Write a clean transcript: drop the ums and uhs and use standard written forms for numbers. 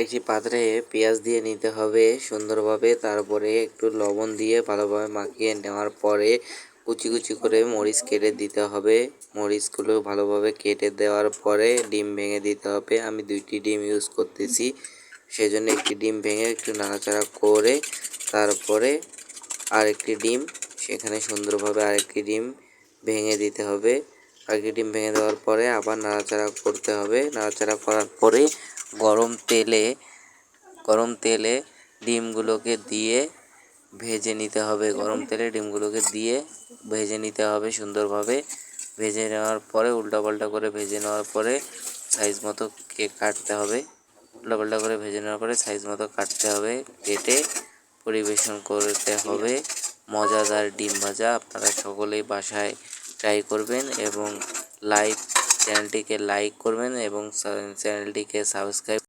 একটি পাত্রে পেঁয়াজ দিয়ে নিতে হবে সুন্দরভাবে, তারপরে একটু লবণ দিয়ে ভালোভাবে মাখিয়ে নেওয়ার পরে কুচি কুচি করে মরিচ কেটে দিতে হবে। মরিচগুলো ভালোভাবে কেটে দেওয়ার পরে ডিম ভেঙে দিতে হবে। আমি 2টি ডিম ইউজ করতেছি, সেজন্য একটি ডিম ভেঙে একটু নাড়াচাড়া করে তারপরে আরেকটি ডিম সেখানে সুন্দরভাবে আরেকটি ডিম ভেঙে দিতে হবে। আরেকটি ডিম ভেঙে দেওয়ার পরে আবার নাড়াচাড়া করতে হবে। নাড়াচাড়া করার পরে গরম তেলে ডিমগুলোকে দিয়ে ভেজে নিতে হবে। গরম তেলে ডিমগুলোকে দিয়ে ভেজে নিতে হবে সুন্দরভাবে। ভেজে নেওয়ার পরে উল্টাপাল্টা করে ভেজে নেওয়ার পরে সাইজ মতো কাটতে হবে। উল্টাপাল্টা করে ভেজে নেওয়ার পরে সাইজ মতো কাটতে হবে, কেটে পরিবেশন করতে হবে। মজাদার ডিম ভাজা আপনারা সকলেই বাসায় ট্রাই করবেন এবং চ্যানেলটিকে লাইক করবেন এবং চ্যানেলটিকে সাবস্ক্রাইব